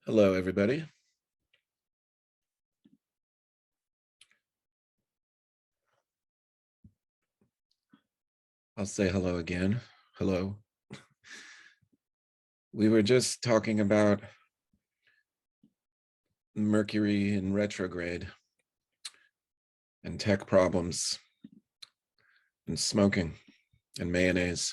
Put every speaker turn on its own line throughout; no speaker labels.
Hello, everybody. I'll say hello again. Hello. We were just talking about Mercury in retrograde and tech problems and smoking and mayonnaise.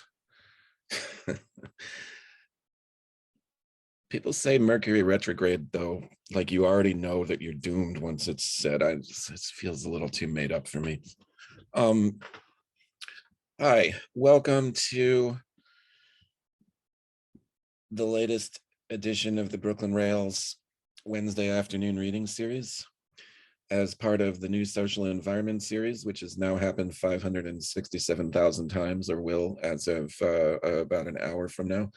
People say Mercury retrograde, though, like you already know that you're doomed once it's said. It feels a little too made up for me. Hi, welcome to the latest edition of the Brooklyn Rails Wednesday afternoon reading series as part of the new social environment series, which has now happened 567,000 times, or will as of about an hour from now.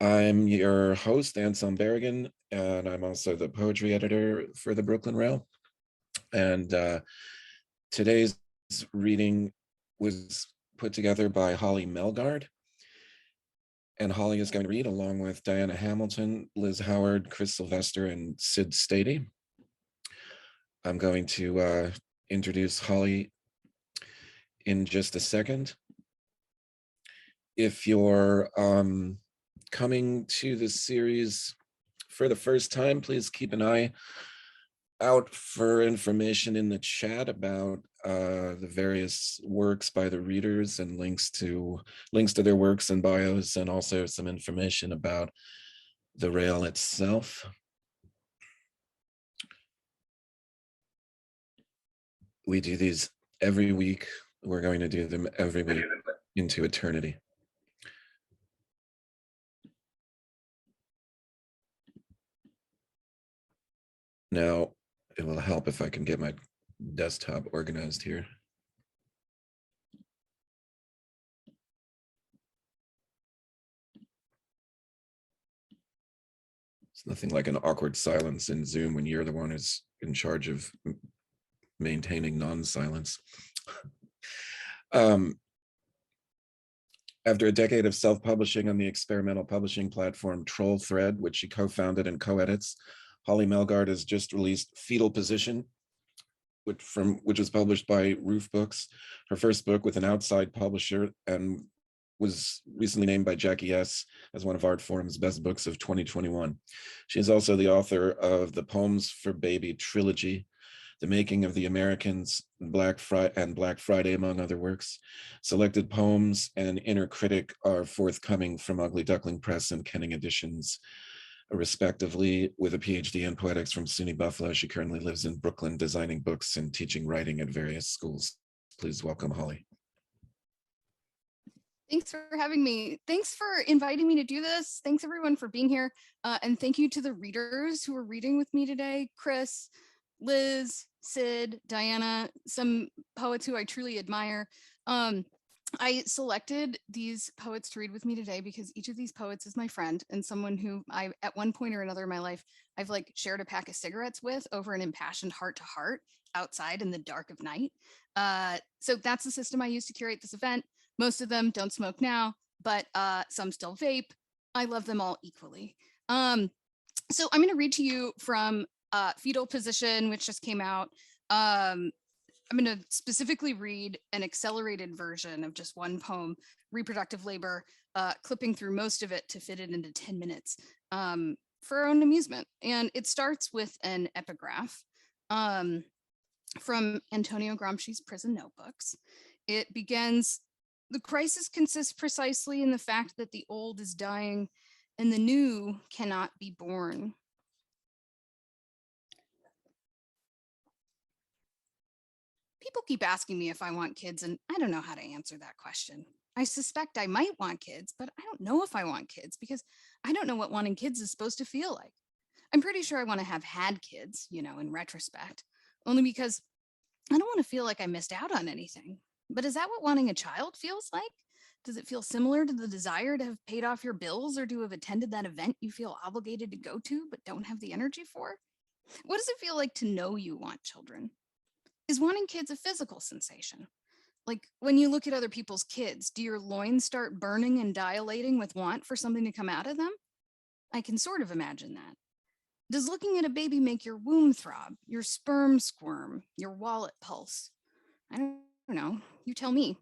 I'm your host, Anselm Berrigan, and I'm also the poetry editor for the Brooklyn Rail. And today's reading was put together by Holly Melgard. And Holly is going to read along with Diana Hamilton, Liz Howard, Chris Sylvester, and Sid Staiti. I'm going to introduce Holly in just a second. If you're coming to this series for the first time, please keep an eye out for information in the chat about the various works by the readers and links to their works and bios, and also some information about the rail itself. We do these every week. We're going to do them every week into eternity. Now, it will help if I can get my desktop organized here. It's nothing like an awkward silence in Zoom when you're the one who's in charge of maintaining non-silence. After a decade of self-publishing on the experimental publishing platform Troll Thread, which she co-founded and co-edits, Holly Melgard has just released Fetal Position, which was published by Roof Books, her first book with an outside publisher, and was recently named by Jackie S. as one of Artforum's best books of 2021. She is also the author of the Poems for Baby trilogy, The Making of the Americans, Black Friday, among other works. Selected poems and Inner Critic are forthcoming from Ugly Duckling Press and Kenning Editions, respectively. With a PhD in poetics from SUNY Buffalo, she currently lives in Brooklyn, designing books and teaching writing at various schools. Please welcome Holly.
Thanks for having me. Thanks for inviting me to do this. Thanks everyone for being here. And thank you to the readers who are reading with me today. Chris, Liz, Sid, Diana, some poets who I truly admire. I selected these poets to read with me today because each of these poets is my friend and someone who I, at one point or another in my life, I've like shared a pack of cigarettes with over an impassioned heart to heart outside in the dark of night. So that's the system I use to curate this event. Most of them don't smoke now, but some still vape. I love them all equally. So I'm going to read to you from Fetal Position, which just came out. I'm going to specifically read an accelerated version of just one poem, Reproductive Labor, clipping through most of it to fit it into 10 minutes for our own amusement. And it starts with an epigraph from Antonio Gramsci's Prison Notebooks. It begins, "The crisis consists precisely in the fact that the old is dying and the new cannot be born." People keep asking me if I want kids, and I don't know how to answer that question. I suspect I might want kids, but I don't know if I want kids because I don't know what wanting kids is supposed to feel like. I'm pretty sure I want to have had kids, in retrospect, only because I don't want to feel like I missed out on anything. But is that what wanting a child feels like? Does it feel similar to the desire to have paid off your bills or to have attended that event you feel obligated to go to but don't have the energy for? What does it feel like to know you want children? Is wanting kids a physical sensation? Like when you look at other people's kids, do your loins start burning and dilating with want for something to come out of them? I can sort of imagine that. Does looking at a baby make your womb throb, your sperm squirm, your wallet pulse? I don't know. You tell me.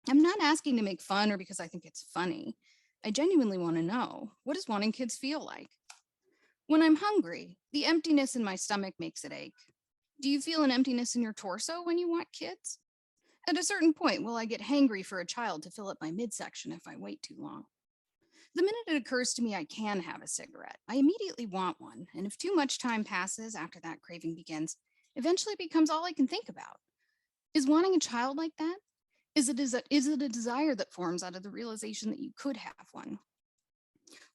I'm not asking to make fun or because I think it's funny. I genuinely want to know, what does wanting kids feel like? When I'm hungry, the emptiness in my stomach makes it ache. Do you feel an emptiness in your torso when you want kids? At a certain point, will I get hangry for a child to fill up my midsection if I wait too long? The minute it occurs to me I can have a cigarette, I immediately want one, and if too much time passes after that craving begins, eventually it becomes all I can think about. Is wanting a child like that? Is it a desire that forms out of the realization that you could have one?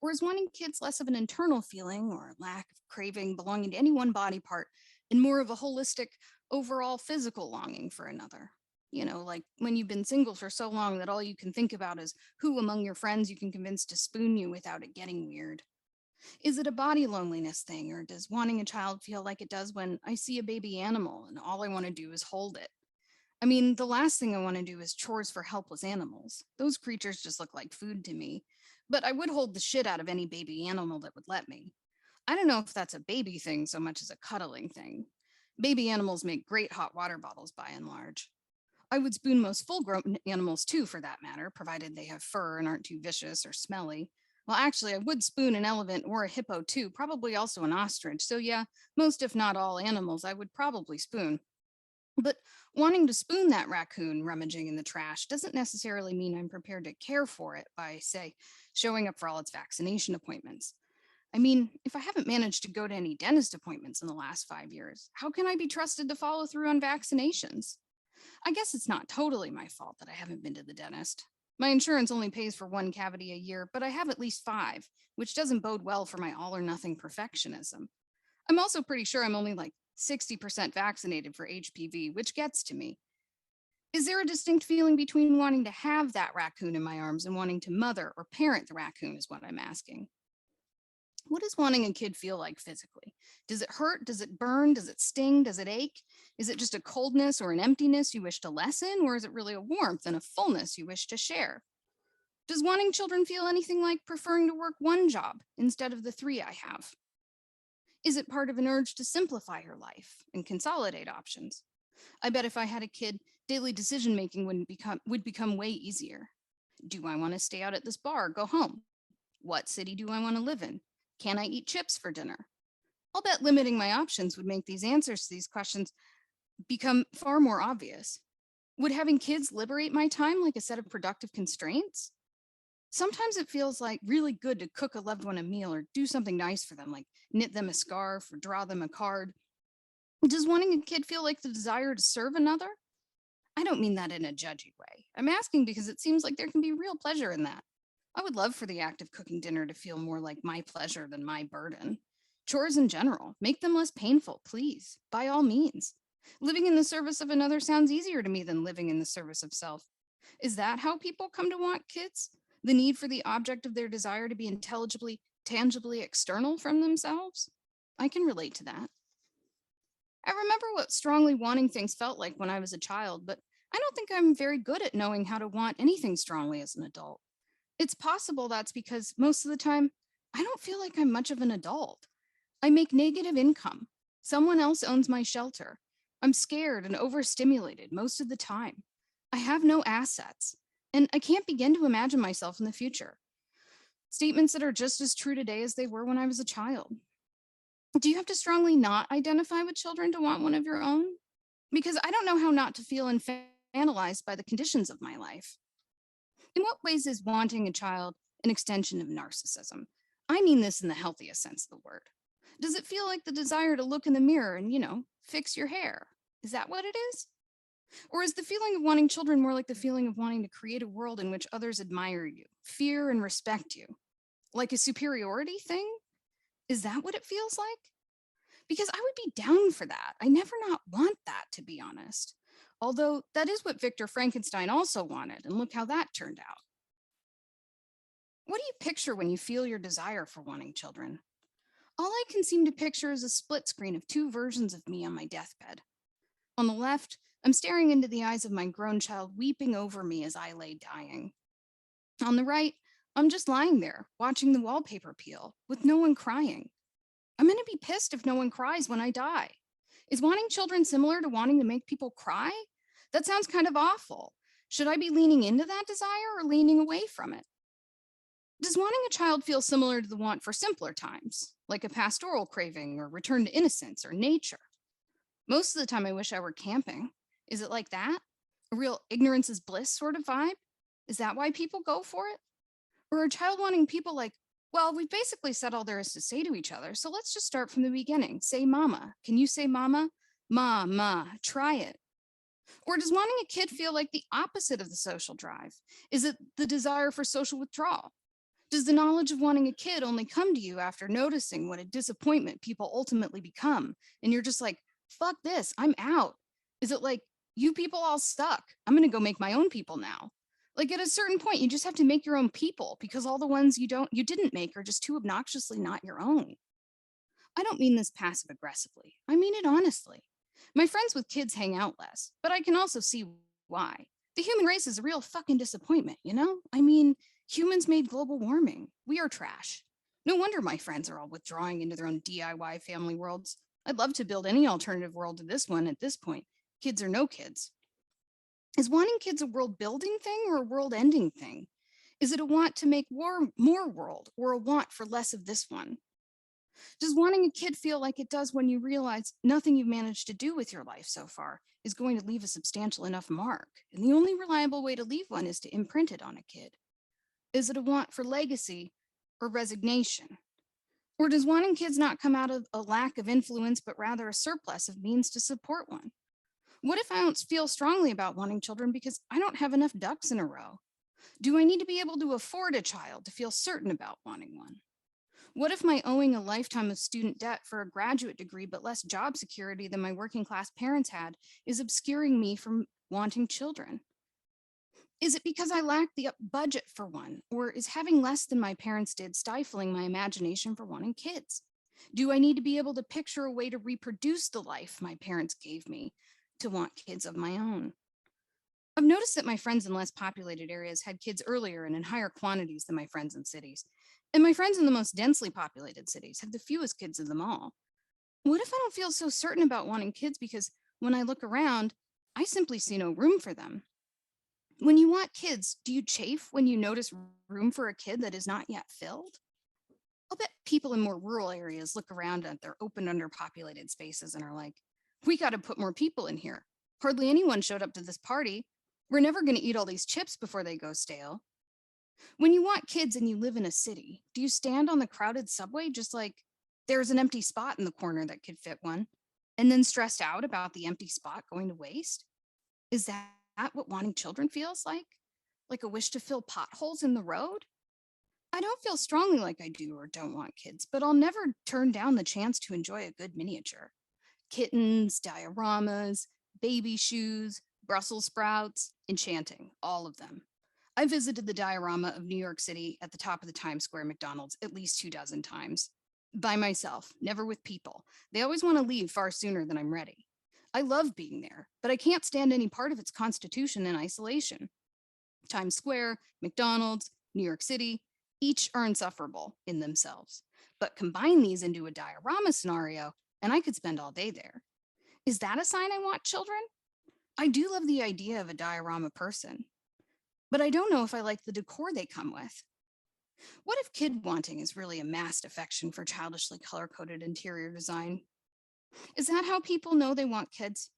Or is wanting kids less of an internal feeling or lack of craving belonging to any one body part and more of a holistic, overall physical longing for another? You know, like when you've been single for so long that all you can think about is who among your friends you can convince to spoon you without it getting weird. Is it a body loneliness thing, or does wanting a child feel like it does when I see a baby animal and all I want to do is hold it? I mean, the last thing I want to do is chores for helpless animals. Those creatures just look like food to me. But I would hold the shit out of any baby animal that would let me. I don't know if that's a baby thing so much as a cuddling thing. Baby animals make great hot water bottles by and large. I would spoon most full grown animals too, for that matter, provided they have fur and aren't too vicious or smelly. Well, actually, I would spoon an elephant or a hippo too, probably also an ostrich. So, yeah, most, if not all, animals I would probably spoon. But wanting to spoon that raccoon rummaging in the trash doesn't necessarily mean I'm prepared to care for it by, say, showing up for all its vaccination appointments. I mean, if I haven't managed to go to any dentist appointments in the last 5 years, how can I be trusted to follow through on vaccinations? I guess it's not totally my fault that I haven't been to the dentist. My insurance only pays for one cavity a year, but I have at least five, which doesn't bode well for my all or nothing perfectionism. I'm also pretty sure I'm only like 60% vaccinated for HPV, which gets to me. Is there a distinct feeling between wanting to have that raccoon in my arms and wanting to mother or parent the raccoon, is what I'm asking. What does wanting a kid feel like physically? Does it hurt? Does it burn? Does it sting? Does it ache? Is it just a coldness or an emptiness you wish to lessen? Or is it really a warmth and a fullness you wish to share? Does wanting children feel anything like preferring to work one job instead of the three I have? Is it part of an urge to simplify your life and consolidate options? I bet if I had a kid, daily decision making would become way easier. Do I want to stay out at this bar or go home? What city do I want to live in? Can I eat chips for dinner? I'll bet limiting my options would make these answers to these questions become far more obvious. Would having kids liberate my time like a set of productive constraints? Sometimes it feels like really good to cook a loved one a meal or do something nice for them, like knit them a scarf or draw them a card. Does wanting a kid feel like the desire to serve another? I don't mean that in a judgy way. I'm asking because it seems like there can be real pleasure in that. I would love for the act of cooking dinner to feel more like my pleasure than my burden. Chores in general, make them less painful, please, by all means. Living in the service of another sounds easier to me than living in the service of self. Is that how people come to want kids? The need for the object of their desire to be intelligibly, tangibly external from themselves? I can relate to that. I remember what strongly wanting things felt like when I was a child, but I don't think I'm very good at knowing how to want anything strongly as an adult. It's possible that's because most of the time, I don't feel like I'm much of an adult. I make negative income. Someone else owns my shelter. I'm scared and overstimulated most of the time. I have no assets, and I can't begin to imagine myself in the future. Statements that are just as true today as they were when I was a child. Do you have to strongly not identify with children to want one of your own? Because I don't know how not to feel infantilized by the conditions of my life. In what ways is wanting a child an extension of narcissism? I mean this in the healthiest sense of the word. Does it feel like the desire to look in the mirror and, fix your hair? Is that what it is? Or is the feeling of wanting children more like the feeling of wanting to create a world in which others admire you, fear and respect you? Like a superiority thing? Is that what it feels like? Because I would be down for that. I never not want that, to be honest. Although that is what Victor Frankenstein also wanted, and look how that turned out. What do you picture when you feel your desire for wanting children? All I can seem to picture is a split screen of two versions of me on my deathbed. On the left, I'm staring into the eyes of my grown child weeping over me as I lay dying. On the right, I'm just lying there watching the wallpaper peel with no one crying. I'm going to be pissed if no one cries when I die. Is wanting children similar to wanting to make people cry? That sounds kind of awful. Should I be leaning into that desire or leaning away from it? Does wanting a child feel similar to the want for simpler times, like a pastoral craving or return to innocence or nature? Most of the time, I wish I were camping. Is it like that? A real ignorance is bliss sort of vibe? Is that why people go for it? Or are child wanting people like, well, we've basically said all there is to say to each other, so let's just start from the beginning. Say mama. Can you say mama? Ma, try it. Or does wanting a kid feel like the opposite of the social drive? Is it the desire for social withdrawal? Does the knowledge of wanting a kid only come to you after noticing what a disappointment people ultimately become? And you're just like, fuck this, I'm out. Is it like, you people all suck, I'm gonna go make my own people now? Like at a certain point, you just have to make your own people because all the ones you didn't make are just too obnoxiously not your own. I don't mean this passive aggressively. I mean it honestly. My friends with kids hang out less, but I can also see why. The human race is a real fucking disappointment, you know? I mean, humans made global warming. We are trash. No wonder my friends are all withdrawing into their own DIY family worlds. I'd love to build any alternative world to this one at this point, kids or no kids. Is wanting kids a world building thing or a world ending thing? Is it a want to make more world or a want for less of this one? Does wanting a kid feel like it does when you realize nothing you've managed to do with your life so far is going to leave a substantial enough mark? And the only reliable way to leave one is to imprint it on a kid. Is it a want for legacy or resignation? Or does wanting kids not come out of a lack of influence, but rather a surplus of means to support one? What if I don't feel strongly about wanting children because I don't have enough ducks in a row? Do I need to be able to afford a child to feel certain about wanting one? What if my owing a lifetime of student debt for a graduate degree but less job security than my working class parents had is obscuring me from wanting children? Is it because I lack the budget for one, or is having less than my parents did stifling my imagination for wanting kids? Do I need to be able to picture a way to reproduce the life my parents gave me to want kids of my own? I've noticed that my friends in less populated areas had kids earlier and in higher quantities than my friends in cities. And my friends in the most densely populated cities have the fewest kids of them all. What if I don't feel so certain about wanting kids because when I look around, I simply see no room for them? When you want kids, do you chafe when you notice room for a kid that is not yet filled? I'll bet people in more rural areas look around at their open, underpopulated spaces and are like, we got to put more people in here. Hardly anyone showed up to this party. We're never going to eat all these chips before they go stale. When you want kids and you live in a city, do you stand on the crowded subway just like there's an empty spot in the corner that could fit one, and then stressed out about the empty spot going to waste? Is that what wanting children feels like? Like a wish to fill potholes in the road? I don't feel strongly like I do or don't want kids, but I'll never turn down the chance to enjoy a good miniature. Kittens, dioramas, baby shoes, Brussels sprouts, enchanting, all of them. I visited the diorama of New York City at the top of the Times Square McDonald's at least 24 times. By myself, never with people. They always want to leave far sooner than I'm ready. I love being there, but I can't stand any part of its constitution in isolation. Times Square, McDonald's, New York City, each are insufferable in themselves. But combine these into a diorama scenario, and I could spend all day there. Is that a sign I want children? I do love the idea of a diorama person, but I don't know if I like the decor they come with. What if kid wanting is really a masked affection for childishly color-coded interior design? Is that how people know they want kids?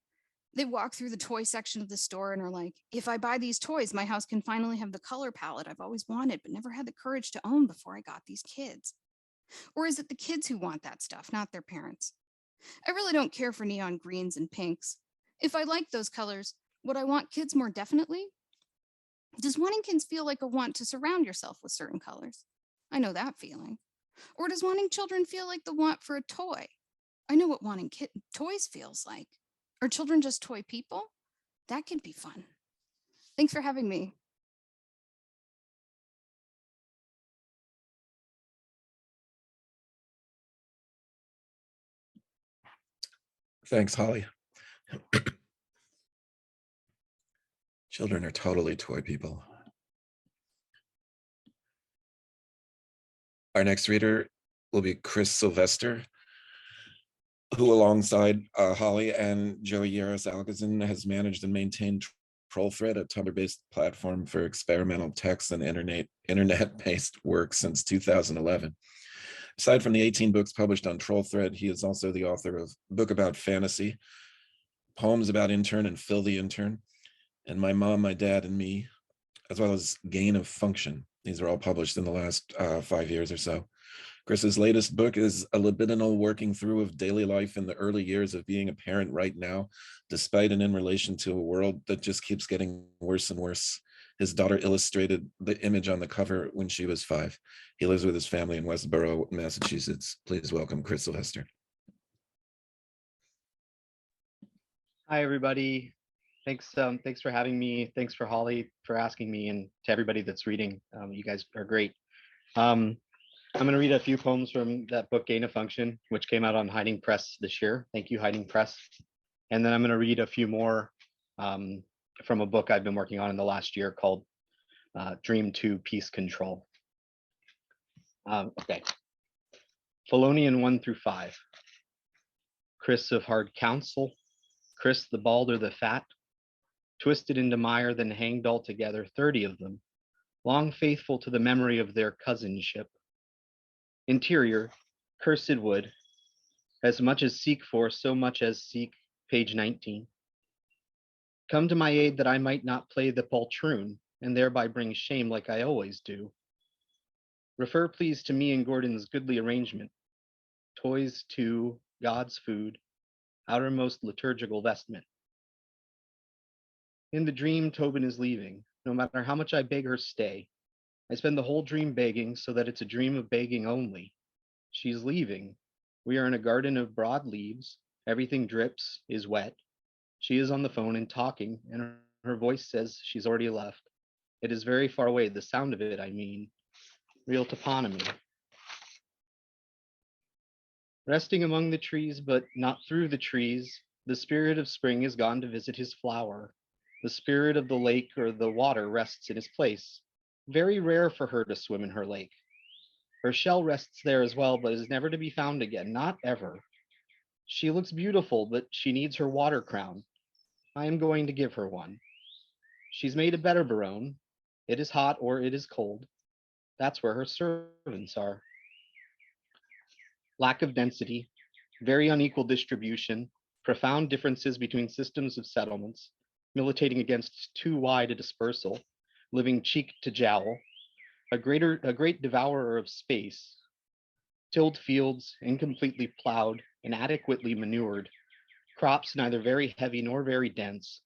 They walk through the toy section of the store and are like, if I buy these toys, my house can finally have the color palette I've always wanted, but never had the courage to own before I got these kids. Or is it the kids who want that stuff, not their parents? I really don't care for neon greens and pinks. If I like those colors, would I want kids more definitely? Does wanting kids feel like a want to surround yourself with certain colors? I know that feeling. Or does wanting children feel like the want for a toy? I know what wanting toys feels like. Are children just toy people? That could be fun. Thanks for having me.
Thanks, Holly. Children are totally toy people. Our next reader will be Chris Sylvester, who alongside Holly and Joey Yaros Algazin has managed and maintained TrollThread, a Tumblr-based platform for experimental text and internet-based work since 2011. Aside from the 18 books published on TrollThread, he is also the author of a book about fantasy, poems about intern and Phil the Intern, and My Mom, My Dad, and Me, as well as Gain of Function. These are all published in the last 5 years or so. Chris's latest book is a libidinal working through of daily life in the early years of being a parent right now, despite and in relation to a world that just keeps getting worse and worse. His daughter illustrated the image on the cover when she was 5. He lives with his family in Westboro, Massachusetts. Please welcome Chris Sylvester.
Hi, everybody. Thanks for having me. Thanks for Holly for asking me, and to everybody that's reading. You guys are great. I'm going to read a few poems from that book, Gain of Function, which came out on Hiding Press this year. Thank you, Hiding Press. And then I'm going to read a few more from a book I've been working on in the last year called Dream 2 Peace Control. Okay. Felonian 1 through 5. Chris of hard counsel, Chris the bald or the fat, twisted into mire, then hanged altogether, 30 of them, long faithful to the memory of their cousinship. Interior, cursed wood, as much as seek for, so much as seek, page 19. Come to my aid that I might not play the poltroon, and thereby bring shame like I always do. Refer please to me and Gordon's goodly arrangement. Toys to God's food, outermost liturgical vestment. In the dream, Tobin is leaving. No matter how much I beg her stay, I spend the whole dream begging so that it's a dream of begging only. She's leaving. We are in a garden of broad leaves. Everything drips, is wet. She is on the phone and talking, and her voice says she's already left. It is very far away, the sound of it, I mean. Real toponymy. Resting among the trees, but not through the trees, the spirit of spring is gone to visit his flower. The spirit of the lake or the water rests in his place. Very rare for her to swim in her lake. Her shell rests there as well, but is never to be found again, not ever. She looks beautiful, but she needs her water crown. I am going to give her one. She's made a better barone. It is hot or it is cold. That's where her servants are. Lack of density, very unequal distribution, profound differences between systems of settlements, militating against too wide a dispersal, living cheek to jowl, a great devourer of space, tilled fields, incompletely plowed, inadequately manured, crops neither very heavy nor very dense,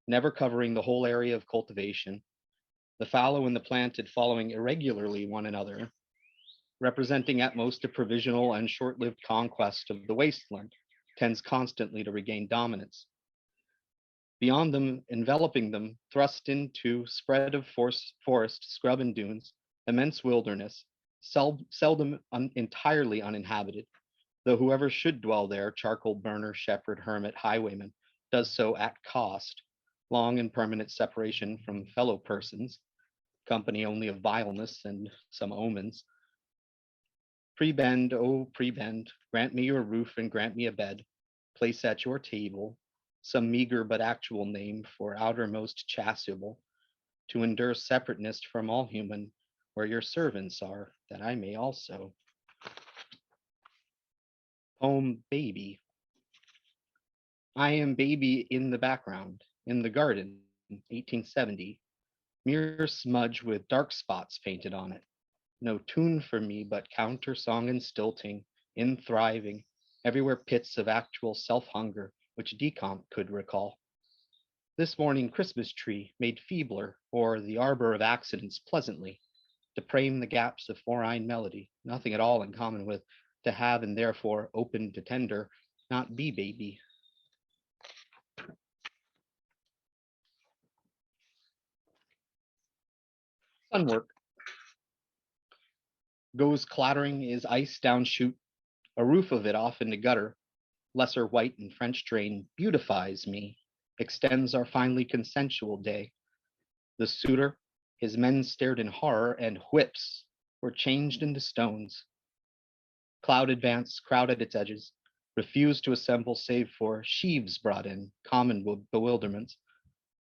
never covering the whole area of cultivation, the fallow and the planted following irregularly one another, representing at most a provisional and short-lived conquest of the wasteland, tends constantly to regain dominance. Beyond them, enveloping them, thrust into spread of forest, scrub and dunes, immense wilderness, seldom entirely uninhabited, though whoever should dwell there, charcoal burner, shepherd, hermit, highwayman, does so at cost, long and permanent separation from fellow persons, company only of vileness and some omens. Prebend, oh prebend, grant me your roof and grant me a bed, place at your table, some meager but actual name for outermost chasuble, to endure separateness from all human, where your servants are, that I may also. Poem Baby. I am baby in the background, in the garden, 1870, mere smudge with dark spots painted on it. No tune for me but counter song and stilting, in thriving, everywhere pits of actual self-hunger, which decomp could recall. This morning Christmas tree made feebler, or the arbor of accidents pleasantly, to frame the gaps of four-eyed melody, nothing at all in common with to have and therefore open to tender, not be baby. Sunwork. Goes clattering is ice down chute, a roof of it off in the gutter, lesser white and French drain beautifies me, extends our finely consensual day. The suitor, his men stared in horror and whips, were changed into stones. Cloud advanced, crowded its edges, refused to assemble save for sheaves brought in, common bewilderments.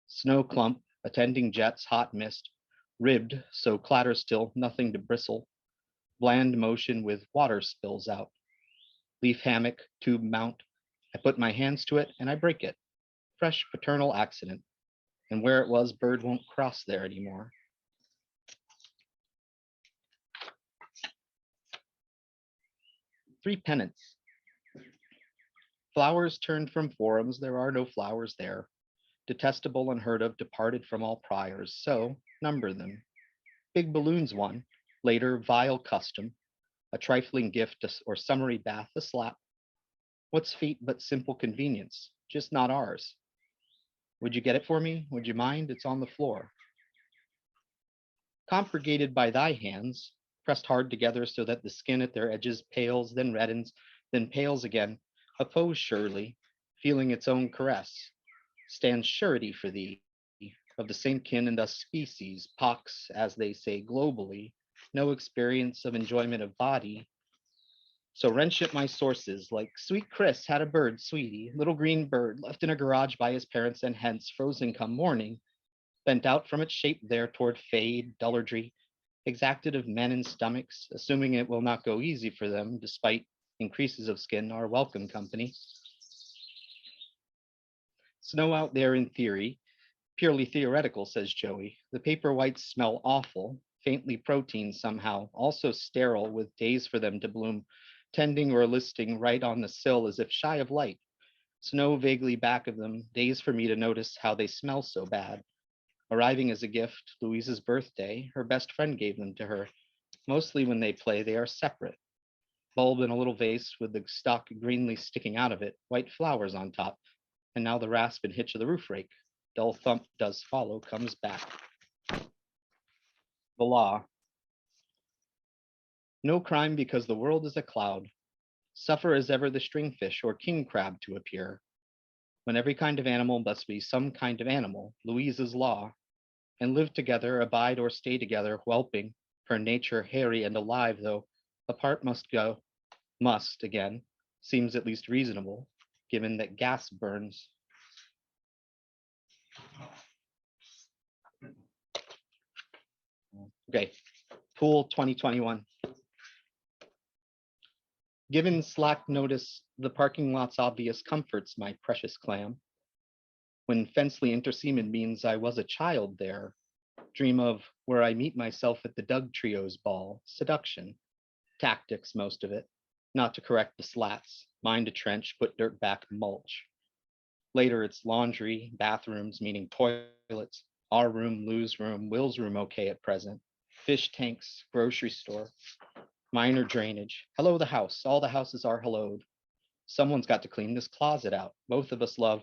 Snow clump, attending jets, hot mist, ribbed, so clatter still, nothing to bristle, bland motion with water spills out. Leaf hammock, tube mount, I put my hands to it and I break it. Fresh paternal accident. And where it was, bird won't cross there anymore. Three pennants. Flowers turned from forums, there are no flowers there. Detestable, unheard of, departed from all priors, so number them. Big balloons one, later vile custom, a trifling gift or summary bath, a slap. What's feet but simple convenience, just not ours. Would you get it for me? Would you mind? It's on the floor. Compurgated by thy hands, pressed hard together so that the skin at their edges pales, then reddens, then pales again, oppose surely, feeling its own caress, stands surety for thee, of the same kin and thus species, pox, as they say globally, no experience of enjoyment of body. So wrench at my sources, like sweet Chris had a bird, sweetie, little green bird, left in a garage by his parents and hence frozen come morning, bent out from its shape there toward fade, dullardry, exacted of men and stomachs, assuming it will not go easy for them, despite increases of skin, are welcome company. Snow out there in theory, purely theoretical, says Joey. The paper whites smell awful, faintly protein somehow, also sterile with days for them to bloom, tending or listing right on the sill as if shy of light. Snow vaguely back of them, days for me to notice how they smell so bad. Arriving as a gift, Louise's birthday, her best friend gave them to her. Mostly when they play, they are separate. Bulb in a little vase with the stalk greenly sticking out of it, white flowers on top, and now the rasp and hitch of the roof rake. Dull thump does follow, comes back. The law. No crime because the world is a cloud. Suffer as ever the stringfish or king crab to appear. When every kind of animal must be some kind of animal, Louise's law, and live together, abide or stay together, whelping, her nature hairy and alive, though apart must go, must again, seems at least reasonable, given that gas burns. Okay, Pool 2021. Given slack notice, the parking lot's obvious comforts, my precious clam. When Fensley interseaman means I was a child there, dream of where I meet myself at the Doug Trio's ball, seduction, tactics, most of it, not to correct the slats, mind a trench, put dirt back, mulch. Later it's laundry, bathrooms, meaning toilets, our room, Lou's room, Will's room okay at present, fish tanks, grocery store, minor drainage. Hello the house, all the houses are helloed. Someone's got to clean this closet out. Both of us love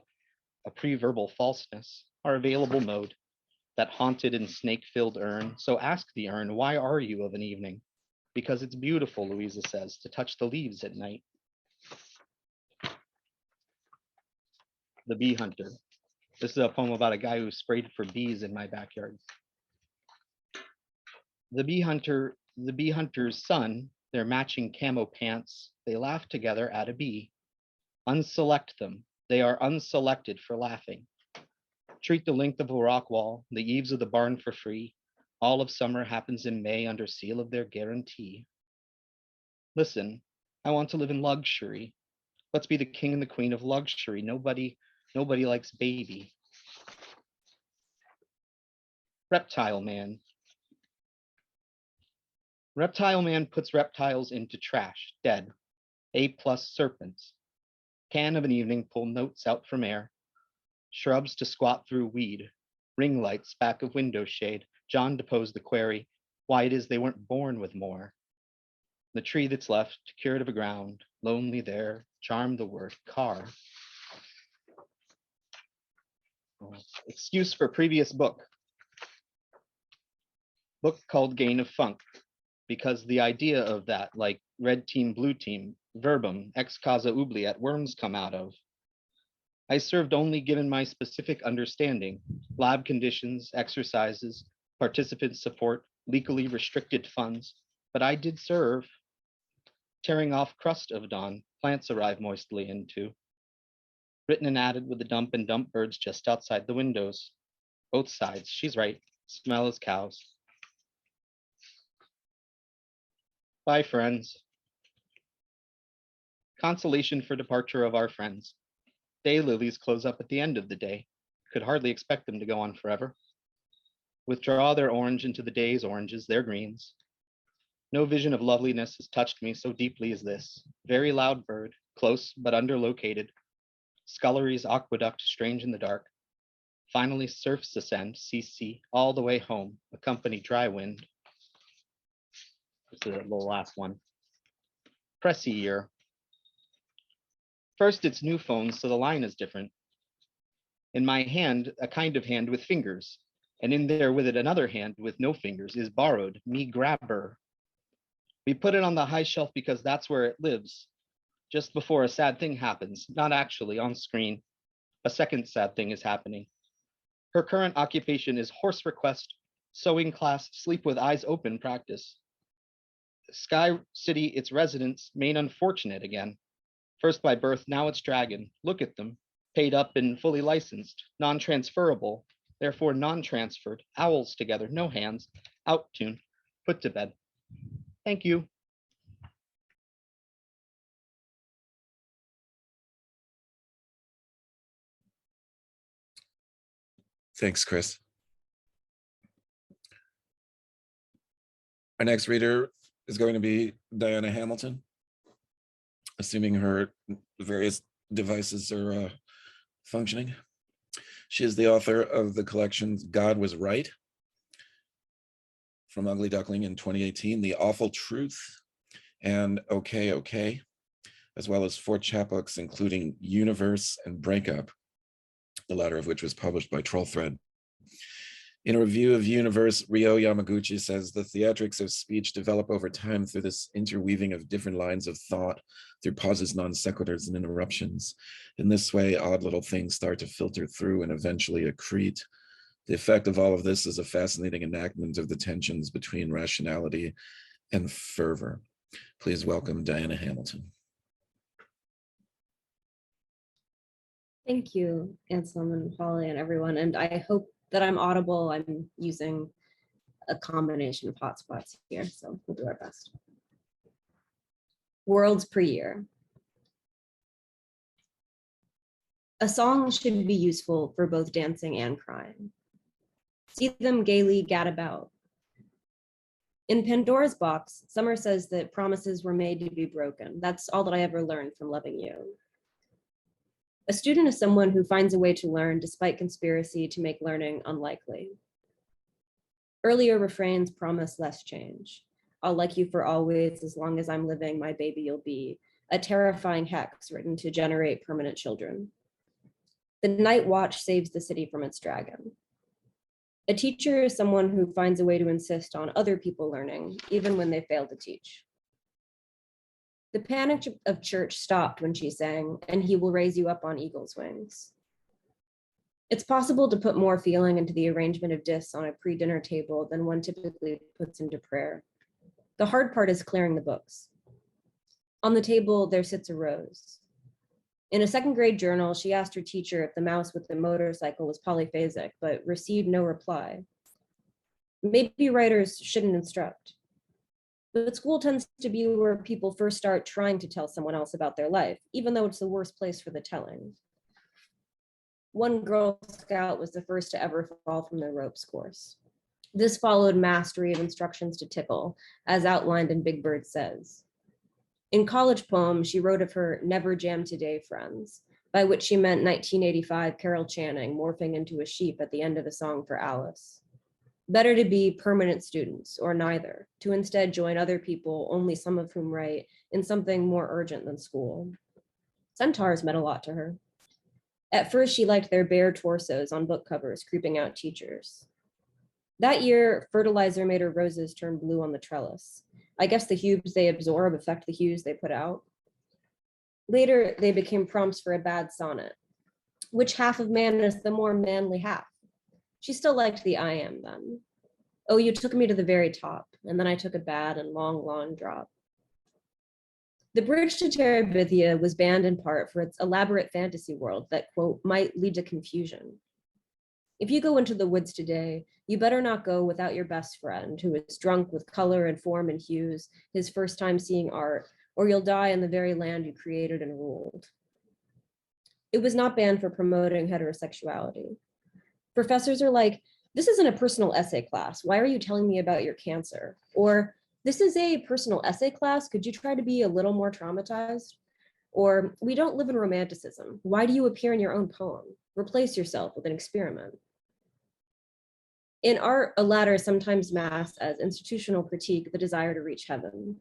a pre-verbal falseness, our available mode, that haunted and snake-filled urn. So ask the urn, why are you of an evening? Because it's beautiful, Louisa says, to touch the leaves at night. The Bee Hunter. This is a poem about a guy who sprayed for bees in my backyard. The bee hunter's son, their matching camo pants, they laugh together at a bee. Unselect them. They are unselected for laughing. Treat the length of a rock wall, the eaves of the barn for free. All of summer happens in May under seal of their guarantee. Listen, I want to live in luxury. Let's be the king and the queen of luxury. Nobody likes baby. Reptile Man. Reptile Man puts reptiles into trash, dead. A+ serpents. Can of an evening pull notes out from air. Shrubs to squat through weed. Ring lights back of window shade. John deposed the query, why it is they weren't born with more. The tree that's left, cured of a ground, lonely there, charmed the word car. Excuse for previous book. Book called Gain of Funk, because the idea of that, like red team, blue team, verbum, ex causa oubliette, worms come out of. I served only given my specific understanding, lab conditions, exercises, participant support, legally restricted funds, but I did serve. Tearing off crust of dawn, plants arrive moistly into. Written and added with the dump and dump birds just outside the windows. Both sides, she's right, smell as cows. Bye, friends. Consolation for departure of our friends. Daylilies close up at the end of the day. Could hardly expect them to go on forever. Withdraw their orange into the day's oranges, their greens. No vision of loveliness has touched me so deeply as this. Very loud bird, close but underlocated. Scullery's aqueduct strange in the dark. Finally surfs ascend, CC, all the way home, accompany dry wind. This is the last one. Pressy year. First, it's new phones, so the line is different. In my hand, a kind of hand with fingers, and in there with it another hand with no fingers is borrowed, me grabber. We put it on the high shelf because that's where it lives. Just before a sad thing happens, not actually on screen. A second sad thing is happening. Her current occupation is horse request, sewing class, sleep with eyes open practice. Sky City, its residents, main unfortunate again. First by birth, now it's dragon. Look at them, paid up and fully licensed, non-transferable, therefore non-transferred, owls together, no hands, out tune, put to bed. Thank you.
Thanks, Chris. Our next reader is going to be Diana Hamilton, assuming her various devices are functioning. She is the author of the collections God Was Right, from Ugly Duckling in 2018, The Awful Truth, and Okay, Okay, as well as 4 chapbooks, including Universe and Breakup, the latter of which was published by Troll Thread. In a review of Universe, Ryo Yamaguchi says the theatrics of speech develop over time through this interweaving of different lines of thought, through pauses, non sequiturs, and interruptions. In this way, odd little things start to filter through and eventually accrete. The effect of all of this is a fascinating enactment of the tensions between rationality and fervor. Please welcome Diana Hamilton.
Thank you, Anselm and Holly and everyone. And I hope that I'm audible. I'm using a combination of hotspots here, so we'll do our best. Worlds per year. A song should be useful for both dancing and crying. See them gaily gad about. In Pandora's Box, Summer says that promises were made to be broken. That's all that I ever learned from loving you. A student is someone who finds a way to learn despite conspiracy to make learning unlikely. Earlier refrains promise less change. I'll like you for always, as long as I'm living, my baby you'll be. A terrifying hex written to generate permanent children. The night watch saves the city from its dragon. A teacher is someone who finds a way to insist on other people learning, even when they fail to teach. The panic of church stopped when she sang, and he will raise you up on eagle's wings. It's possible to put more feeling into the arrangement of discs on a pre-dinner table than one typically puts into prayer. The hard part is clearing the books. On the table, there sits a rose. In a second grade journal, she asked her teacher if the mouse with the motorcycle was polyphasic, but received no reply. Maybe writers shouldn't instruct. But school tends to be where people first start trying to tell someone else about their life, even though it's the worst place for the telling. One Girl Scout was the first to ever fall from the ropes course. This followed mastery of instructions to tickle, as outlined in Big Bird Says. In college poems, she wrote of her never jam today friends, by which she meant 1985 Carol Channing morphing into a sheep at the end of a song for Alice. Better to be permanent students, or neither, to instead join other people, only some of whom write, in something more urgent than school. Centaurs meant a lot to her. At first, she liked their bare torsos on book covers, creeping out teachers. That year, fertilizer made her roses turn blue on the trellis. I guess the hues they absorb affect the hues they put out. Later, they became prompts for a bad sonnet. Which half of man is the more manly half? She still liked the I am then. Oh, you took me to the very top, and then I took a bad and long, long drop. The bridge to Terabithia was banned in part for its elaborate fantasy world that, quote, might lead to confusion. If you go into the woods today, you better not go without your best friend who is drunk with color and form and hues, his first time seeing art, or you'll die in the very land you created and ruled. It was not banned for promoting heterosexuality. Professors are like, this isn't a personal essay class. Why are you telling me about your cancer? Or this is a personal essay class. Could you try to be a little more traumatized? Or we don't live in romanticism. Why do you appear in your own poem? Replace yourself with an experiment. In art, a ladder is sometimes masked as institutional critique, the desire to reach heaven.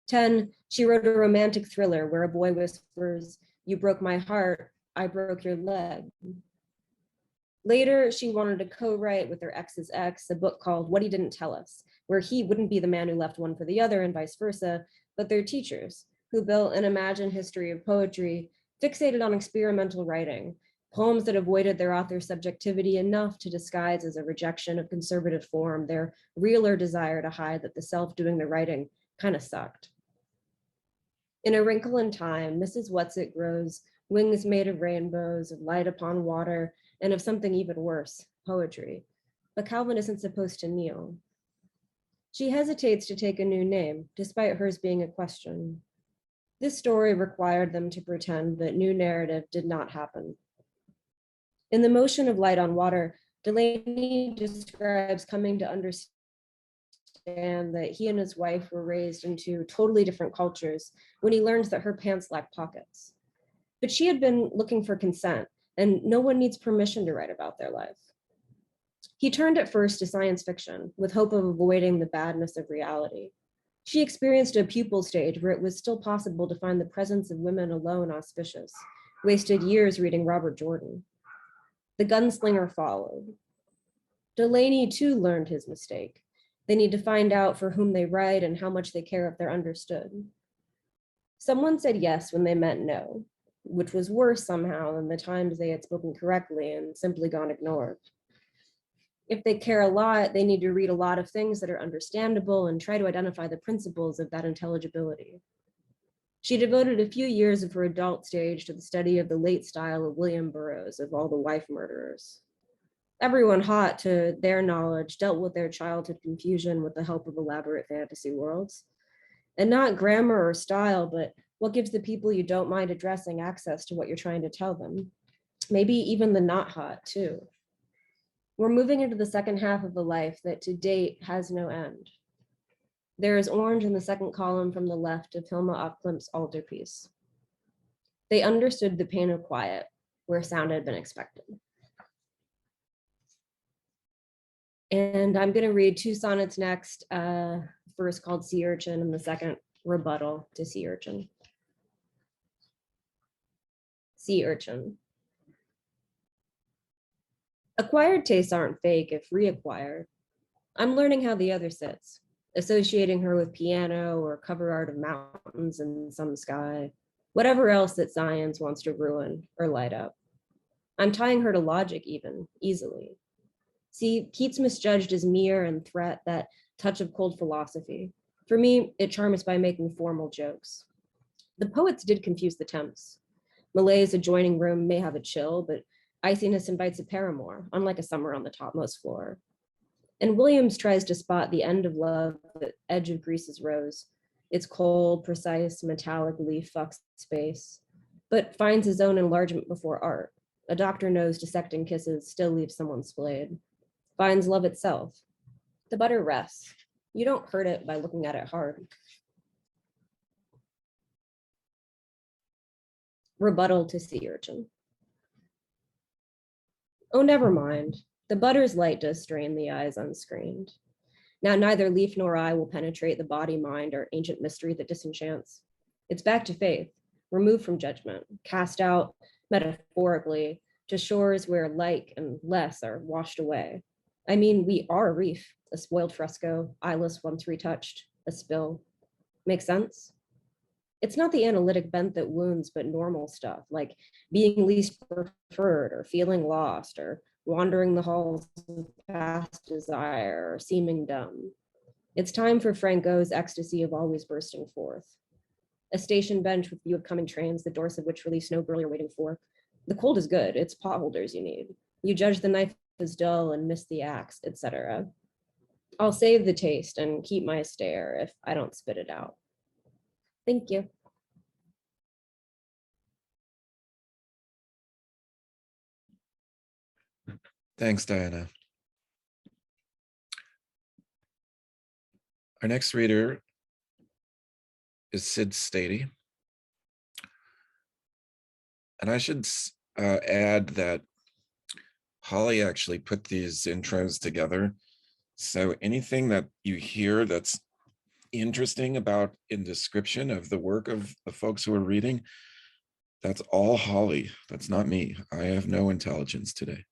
10, she wrote a romantic thriller where a boy whispers, you broke my heart, I broke your leg. Later, she wanted to co-write with her ex's ex a book called What He Didn't Tell Us, where he wouldn't be the man who left one for the other and vice versa, but their teachers who built an imagined history of poetry fixated on experimental writing, poems that avoided their author's subjectivity enough to disguise as a rejection of conservative form, their realer desire to hide that the self doing the writing kind of sucked. In A Wrinkle in Time, Mrs. Whatsit grows wings made of rainbows, of light upon water, and of something even worse, poetry. But Calvin isn't supposed to kneel. She hesitates to take a new name, despite hers being a question. This story required them to pretend that new narrative did not happen. In The Motion of Light on Water, Delaney describes coming to understand that he and his wife were raised into totally different cultures when he learns that her pants lack pockets. But she had been looking for consent, and no one needs permission to write about their life. He turned at first to science fiction with hope of avoiding the badness of reality. She experienced a pupil stage where it was still possible to find the presence of women alone auspicious, wasted years reading Robert Jordan. The Gunslinger followed. Delaney too learned his mistake. They need to find out for whom they write and how much they care if they're understood. Someone said yes when they meant no, which was worse somehow than the times they had spoken correctly and simply gone ignored. If they care a lot, they need to read a lot of things that are understandable and try to identify the principles of that intelligibility. She devoted a few years of her adult stage to the study of the late style of William Burroughs, of all the wife murderers. Everyone hot, to their knowledge, dealt with their childhood confusion with the help of elaborate fantasy worlds. And not grammar or style, but what gives the people you don't mind addressing access to what you're trying to tell them. Maybe even the not hot too. We're moving into the second half of the life that to date has no end. There is orange in the second column from the left of Hilma af Klint's altarpiece. They understood the pain of quiet, where sound had been expected. And I'm going to read two sonnets next, first called Sea Urchin and the second Rebuttal to Sea Urchin. Sea Urchin. Acquired tastes aren't fake if reacquired. I'm learning how the other sits, associating her with piano or cover art of mountains and some sky, whatever else that science wants to ruin or light up. I'm tying her to logic even, easily. See, Keats misjudged as mere and threat that touch of cold philosophy. For me, it charms by making formal jokes. The poets did confuse the temps. Malay's adjoining room may have a chill, but iciness invites a paramour, unlike a summer on the topmost floor. And Williams tries to spot the end of love at the edge of Greece's rose, its cold, precise, metallic leaf fucks space, but finds his own enlargement before art. A doctor knows dissecting kisses still leave someone splayed. Finds love itself. The butter rests. You don't hurt it by looking at it hard. Rebuttal to Sea Urchin. Oh, never mind. The butter's light does strain the eyes unscreened. Now neither leaf nor I will penetrate the body, mind, or ancient mystery that disenchants. It's back to faith, removed from judgment, cast out metaphorically to shores where like and less are washed away. I mean, we are a reef, a spoiled fresco, eyeless once retouched, a spill. Make sense? It's not the analytic bent that wounds, but normal stuff, like being least preferred or feeling lost or wandering the halls of past desire or seeming dumb. It's time for Franco's ecstasy of always bursting forth. A station bench with view of coming trains, the doors of which release no girl you're waiting for. The cold is good, it's potholders you need. You judge the knife as dull and miss the axe, etc. I'll save the taste and keep my stare if I don't spit it out. Thank you.
Thanks, Diana. Our next reader is Sid Staiti. And I should add that Holly actually put these intros together. So anything that you hear that's interesting about in description of the work of the folks who are reading, that's all Holly. That's not me. I have no intelligence today.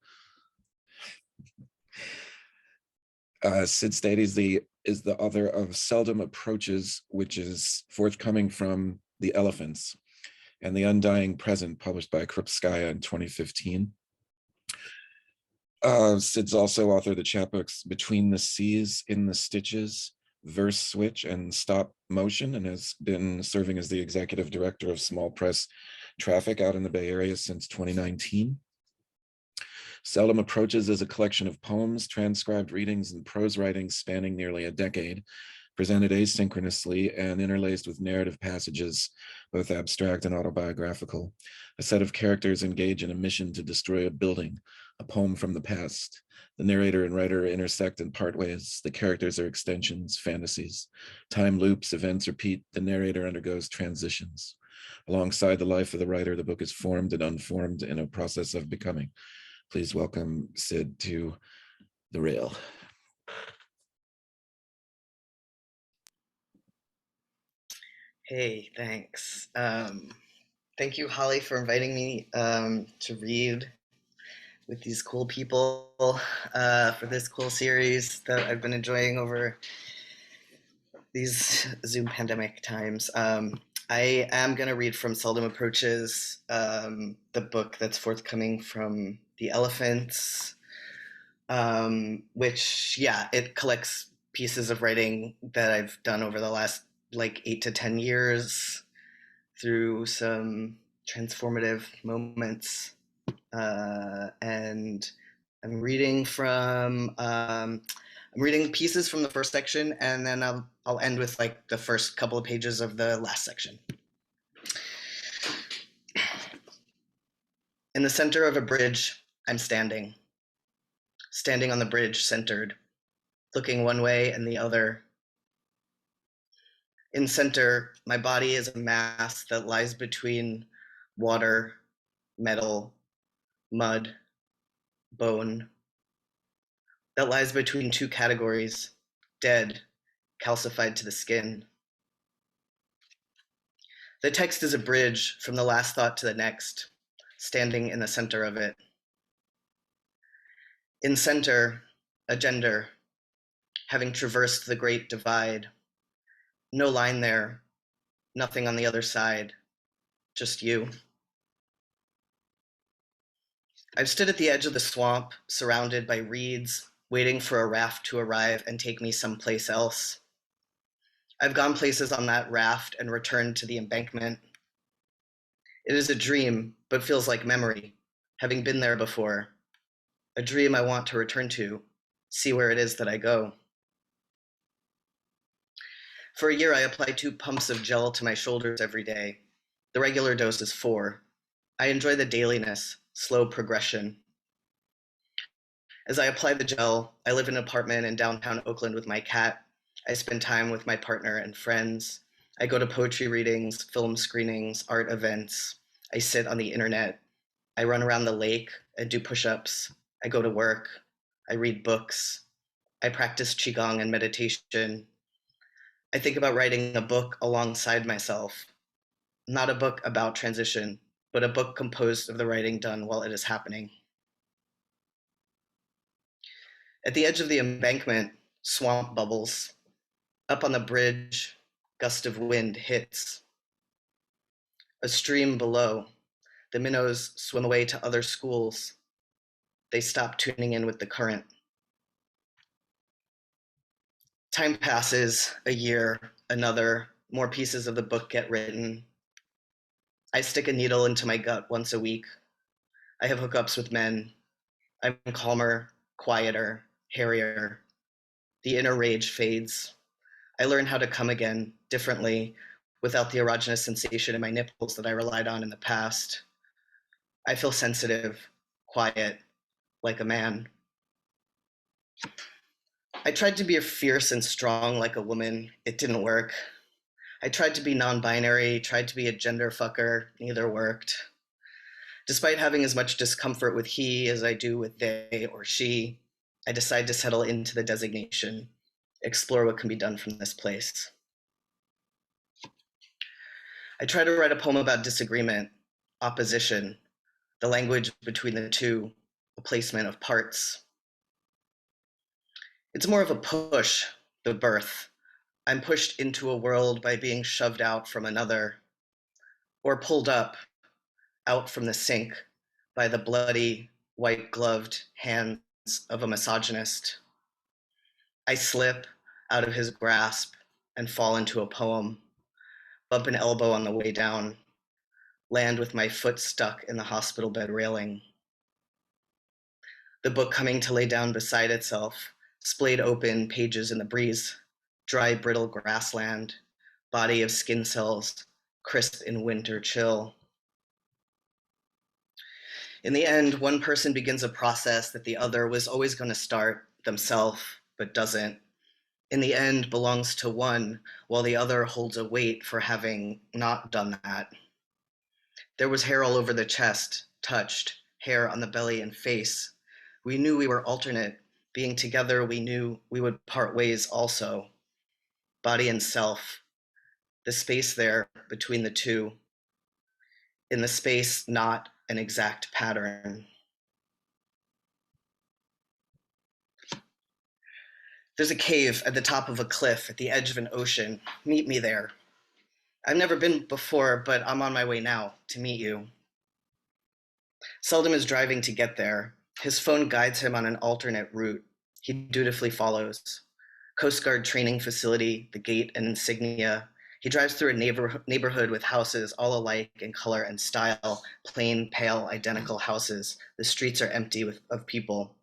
Sid Staiti is the author of Seldom Approaches, which is forthcoming from The Elephants, and The Undying Present, published by Krupskaya in 2015. Sid's also authored the chapbooks Between the Seas, In the Stitches, Verse Switch, and Stop Motion, and has been serving as the executive director of Small Press Traffic out in the Bay Area since 2019. Seldom Approaches is a collection of poems, transcribed readings, and prose writings spanning nearly a decade, presented asynchronously and interlaced with narrative passages, both abstract and autobiographical. A set of characters engage in a mission to destroy a building, a poem from the past. The narrator and writer intersect and part ways. The characters are extensions, fantasies. Time loops, events repeat. The narrator undergoes transitions. Alongside the life of the writer, the book is formed and unformed in a process of becoming. Please welcome Sid to the rail.
Hey, thanks. Thank you, Holly, for inviting me to read with these cool people for this cool series that I've been enjoying over these Zoom pandemic times. I am going to read from Seldom Approaches, the book that's forthcoming from The Elephants, which, yeah, it collects pieces of writing that I've done over the last like 8 to 10 years through some transformative moments. And I'm reading pieces from the first section, and then I'll end with like the first couple of pages of the last section. In the center of a bridge, I'm standing on the bridge, centered, looking one way and the other. In center, my body is a mass that lies between water, metal, mud, bone, that lies between two categories, dead, calcified to the skin. The text is a bridge from the last thought to the next, standing in the center of it. In center, a gender, having traversed the great divide. No line there, nothing on the other side, just you. I've stood at the edge of the swamp, surrounded by reeds, waiting for a raft to arrive and take me someplace else. I've gone places on that raft and returned to the embankment. It is a dream, but feels like memory, having been there before. A dream I want to return to, see where it is that I go. For a year, I applied 2 pumps of gel to my shoulders every day. The regular dose is 4. I enjoy the dailiness, slow progression. As I apply the gel, I live in an apartment in downtown Oakland with my cat. I spend time with my partner and friends. I go to poetry readings, film screenings, art events. I sit on the internet. I run around the lake and do push-ups. I go to work. I read books. I practice Qigong and meditation. I think about writing a book alongside myself. Not a book about transition, but a book composed of the writing done while it is happening. At the edge of the embankment, swamp bubbles. Up on the bridge, gust of wind hits. A stream below. The minnows swim away to other schools. they stop tuning in with the current. Time passes, a year, another, more pieces of the book get written. I stick a needle into my gut once a week. I have hookups with men. I'm calmer, quieter, hairier. The inner rage fades. I learn how to come again, differently, without the erogenous sensation in my nipples that I relied on in the past. I feel sensitive, quiet, like a man. I tried to be fierce and strong like a woman. It didn't work. I tried to be non-binary, tried to be a gender fucker. Neither worked. Despite having as much discomfort with he as I do with they or she, I decide to settle into the designation, explore what can be done from this place. I try to write a poem about disagreement, opposition, the language between the two, a placement of parts. It's more of a push, the birth. I'm pushed into a world by being shoved out from another, or pulled up, out from the sink, by the bloody, white-gloved hands of a misogynist. I slip out of his grasp and fall into a poem, bump an elbow on the way down, land with my foot stuck in the hospital bed railing. The book coming to lay down beside itself, splayed open, pages in the breeze, dry, brittle grassland, body of skin cells, crisp in winter chill. In the end, one person begins a process that the other was always going to start themselves, but doesn't. In the end, belongs to one, while the other holds a weight for having not done that. There was hair all over the chest, touched, hair on the belly and face. We knew we were alternate. Being together, we knew we would part ways also. Body and self, the space there between the two. In the space, not an exact pattern. There's a cave at the top of a cliff at the edge of an ocean. Meet me there. I've never been before, but I'm on my way now to meet you. Seldom is driving to get there. His phone guides him on an alternate route. He dutifully follows. Coast Guard training facility, the gate and insignia. He drives through a neighborhood with houses all alike in color and style, plain, pale, identical houses. The streets are empty of people.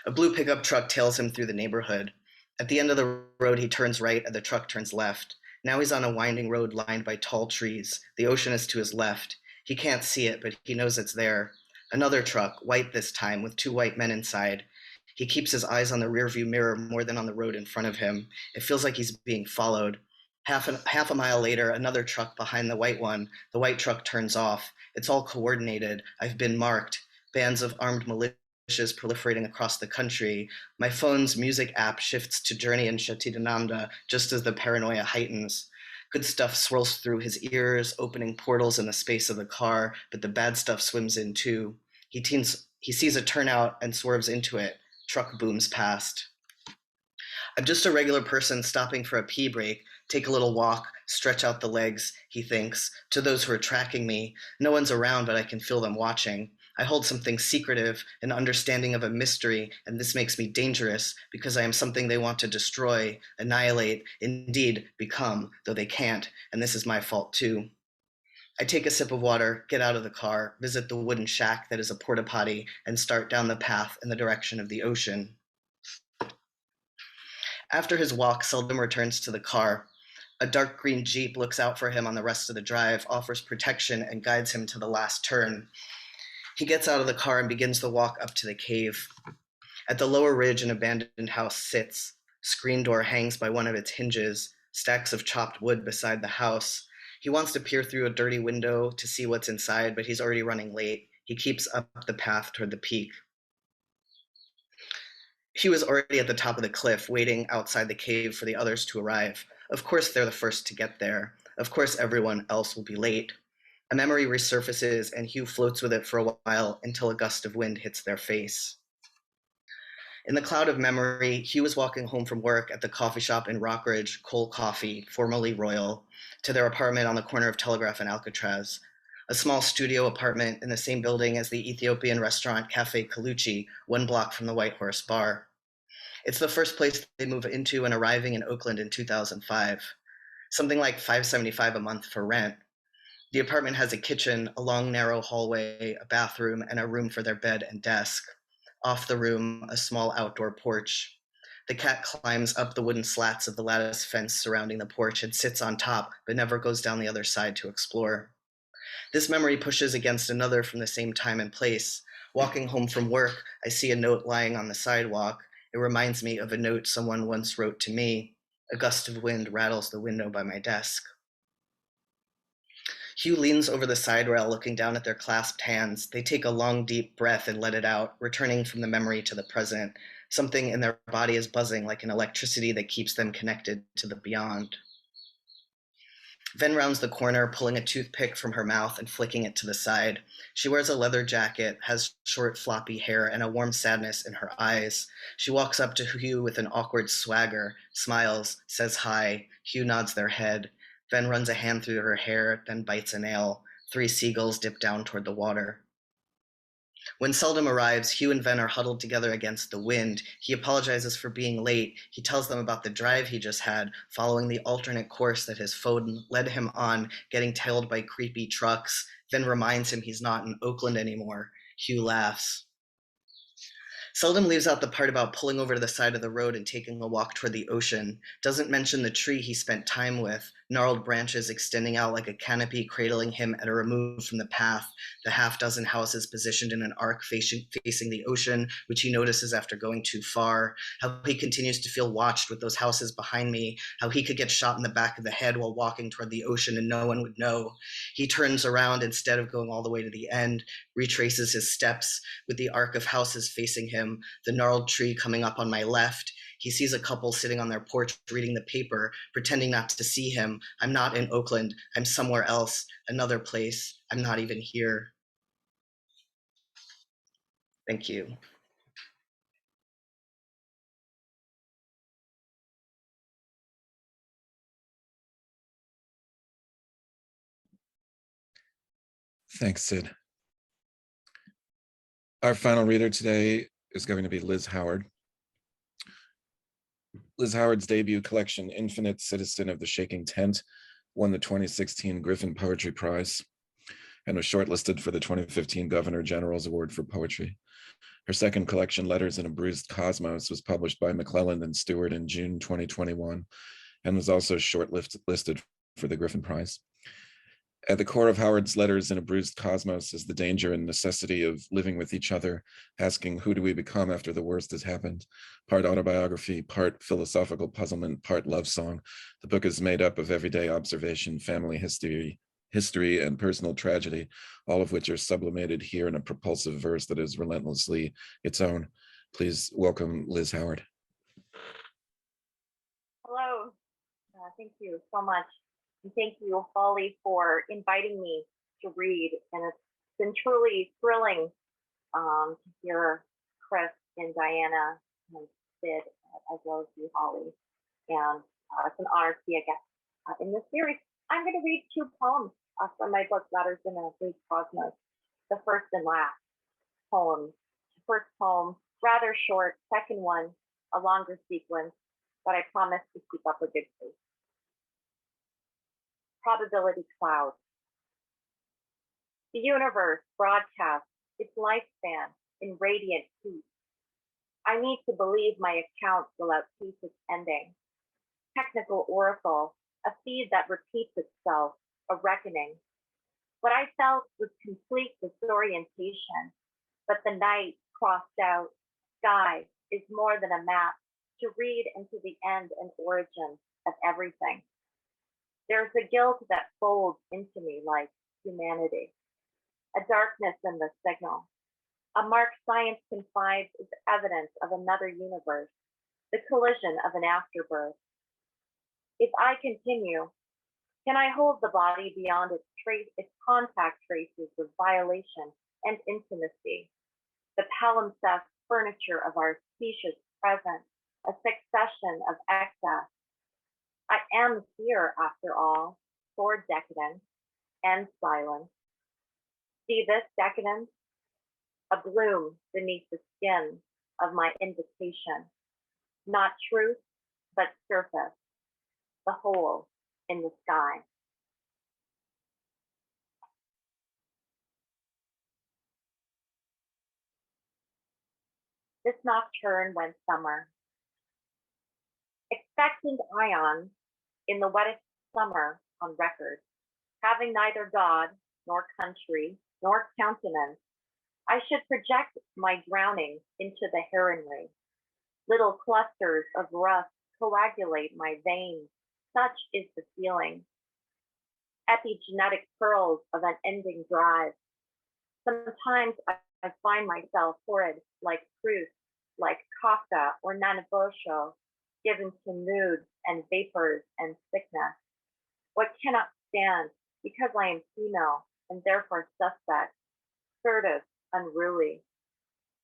A blue pickup truck tails him through the neighborhood. At the end of the road, he turns right and the truck turns left. Now he's on a winding road lined by tall trees. The ocean is to his left. He can't see it, but he knows it's there. Another truck, white this time, with two white men inside. He keeps his eyes on the rearview mirror more than on the road in front of him. It feels like he's being followed. Half a mile later, another truck behind the white one. The white truck turns off. It's all coordinated. I've been marked. Bands of armed militias proliferating across the country. My phone's music app shifts to Journey and Shatidananda just as the paranoia heightens. Good stuff swirls through his ears, opening portals in the space of the car, but the bad stuff swims in too. He sees a turnout and swerves into it. Truck booms past. I'm just a regular person stopping for a pee break, take a little walk, stretch out the legs, he thinks. To those who are tracking me, no one's around, but I can feel them watching. I hold something secretive, an understanding of a mystery, and this makes me dangerous because I am something they want to destroy, annihilate, indeed become, though they can't, and this is my fault too. I take a sip of water, get out of the car, visit the wooden shack that is a porta potty, and start down the path in the direction of the ocean. After his walk, Seldom returns to the car. A dark green Jeep looks out for him on the rest of the drive, offers protection, and guides him to the last turn. He gets out of the car and begins the walk up to the cave. At the lower ridge, an abandoned house sits. Screen door hangs by one of its hinges, stacks of chopped wood beside the house. He wants to peer through a dirty window to see what's inside, but he's already running late. He keeps up the path toward the peak. He was already at the top of the cliff, waiting outside the cave for the others to arrive. Of course they're the first to get there. Of course everyone else will be late. A memory resurfaces and Hugh floats with it for a while until a gust of wind hits their face. In the cloud of memory, Hugh was walking home from work at the coffee shop in Rockridge, Cole Coffee, formerly Royal, to their apartment on the corner of Telegraph and Alcatraz. a small studio apartment in the same building as the Ethiopian restaurant Cafe Kaluchi, 1 block from the White Horse Bar. It's the first place they move into when arriving in Oakland in 2005. Something like $575 a month for rent. The apartment has a kitchen, a long narrow hallway, a bathroom, and a room for their bed and desk. Off the room, a small outdoor porch. The cat climbs up the wooden slats of the lattice fence surrounding the porch and sits on top, but never goes down the other side to explore. This memory pushes against another from the same time and place. Walking home from work, I see a note lying on the sidewalk. It reminds me of a note someone once wrote to me. A gust of wind rattles the window by my desk. Hugh leans over the side rail, looking down at their clasped hands. They take a long, deep breath and let it out, returning from the memory to the present. Something in their body is buzzing like an electricity that keeps them connected to the beyond. Ven rounds the corner, pulling a toothpick from her mouth and flicking it to the side. She wears a leather jacket, has short, floppy hair, and a warm sadness in her eyes. She walks up to Hugh with an awkward swagger, smiles, says hi. Hugh nods their head. Ven runs a hand through her hair, then bites a nail. 3 seagulls dip down toward the water. When Seldom arrives, Hugh and Ven are huddled together against the wind. He apologizes for being late. He tells them about the drive he just had, following the alternate course that his phone led him on, getting tailed by creepy trucks. Ven reminds him he's not in Oakland anymore. Hugh laughs. Seldom leaves out the part about pulling over to the side of the road and taking a walk toward the ocean. Doesn't mention the tree he spent time with, gnarled branches extending out like a canopy cradling him at a remove from the path, the half-dozen houses positioned in an arc facing the ocean, which he notices after going too far, how he continues to feel watched with those houses behind me, how he could get shot in the back of the head while walking toward the ocean and no one would know. He turns around instead of going all the way to the end, retraces his steps with the arc of houses facing him, the gnarled tree coming up on my left. He sees a couple sitting on their porch reading the paper, pretending not to see him. I'm not in Oakland. I'm somewhere else, another place. I'm not even here. Thank you.
Thanks, Sid. Our final reader today is going to be Liz Howard. Liz Howard's debut collection, Infinite Citizen of the Shaking Tent, won the 2016 Griffin Poetry Prize and was shortlisted for the 2015 Governor General's Award for Poetry. Her second collection, Letters in a Bruised Cosmos, was published by McClelland and Stewart in June 2021 and was also shortlisted for the Griffin Prize. At the core of Howard's Letters in a Bruised Cosmos is the danger and necessity of living with each other, asking who do we become after the worst has happened? Part autobiography, part philosophical puzzlement, part love song. The book is made up of everyday observation, family history, and personal tragedy, all of which are sublimated here in a propulsive verse that is relentlessly its own. Please welcome Liz Howard.
Hello, thank you so much. And thank you, Holly, for inviting me to read. And it's been truly thrilling to hear Chris and Diana and Sid, as well as you, Holly. And it's an honor to be a guest in this series. I'm going to read 2 poems from my book, Letters in a Bruised Cosmos, the first and last poems. First poem, rather short. Second one, a longer sequence, but I promise to keep up a good pace. Probability cloud. The universe broadcasts its lifespan in radiant heat. I need to believe my account will outpace its ending. Technical oracle, a feed that repeats itself, a reckoning. What I felt was complete disorientation, but the night crossed out. Sky is more than a map to read into the end and origin of everything. There's a guilt that folds into me like humanity, a darkness in the signal. A mark science confides is evidence of another universe, the collision of an afterbirth. If I continue, can I hold the body beyond its contact traces of violation and intimacy? The palimpsest furniture of our specious present, a succession of excess. I am here, after all, for decadence and silence, See this decadence? A bloom beneath the skin of my invitation. Not truth, but surface, the hole in the sky. This nocturne went summer. Expectant ions in the wettest summer on record, having neither God nor country nor countenance, I should project my drowning into the heronry. Little clusters of rust coagulate my veins. Such is the feeling. Epigenetic pearls of an ending drive. Sometimes I find myself horrid like Proust, like Kafka or Nanabosho, given to moods and vapors and sickness. What cannot stand because I am female and therefore suspect, furtive, unruly.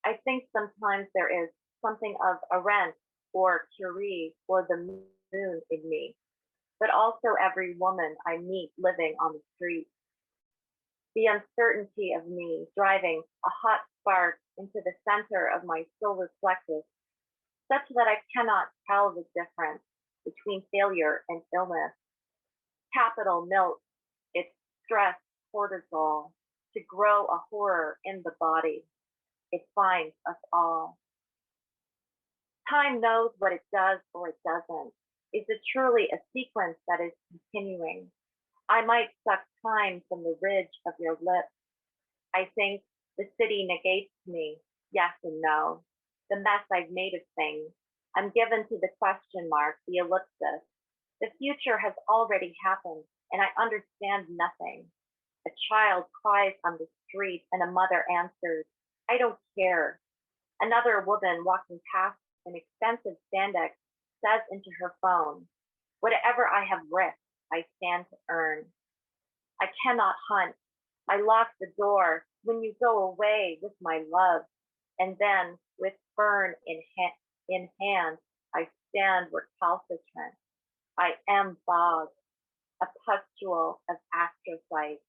I think sometimes there is something of Arendt or Curie or the moon in me, but also every woman I meet living on the street. The uncertainty of me driving a hot spark into the center of my silver plexus, such that I cannot tell the difference between failure and illness. Capital milks its stress cortisol to grow a horror in the body. It finds us all. Time knows what it does or it doesn't. Is it truly a sequence that is continuing? I might suck time from the ridge of your lips. I think the city negates me, yes and no. The mess I've made of things. I'm given to the question mark, the ellipsis. The future has already happened, and I understand nothing. A child cries on the street, and a mother answers, I don't care. Another woman walking past an expensive spandex says into her phone, whatever I have risked, I stand to earn. I cannot hunt. I lock the door when you go away with my love, and then with fern in hand, I stand recalcitrant. I am bog, a pustule of astrocytes.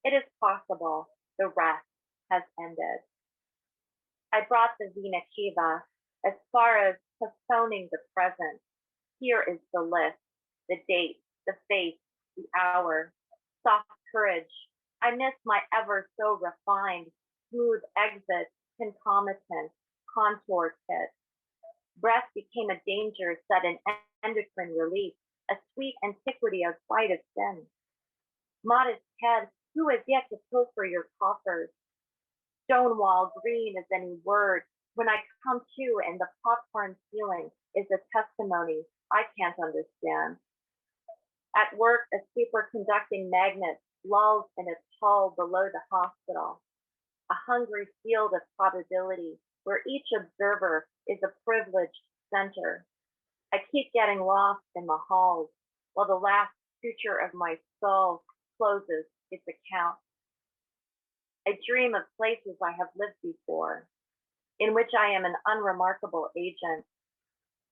It is possible the rest has ended. I brought the Vina Kiva as far as postponing the present. Here is the list, the date, the face, the hour, soft courage. I miss my ever so refined, smooth exit, concomitant, contour kit. Breath became a danger sudden endocrine relief, a sweet antiquity of sight of sin. Modest head, who has yet to pilfer your coffers? Stonewall green as any word. When I come to and the popcorn ceiling is a testimony I can't understand. At work, a superconducting magnet lolls in its hull below the hospital, a hungry field of probability where each observer is a privileged center. I keep getting lost in the halls while the last suture of my skull closes its account. I dream of places I have lived before, in which I am an unremarkable agent.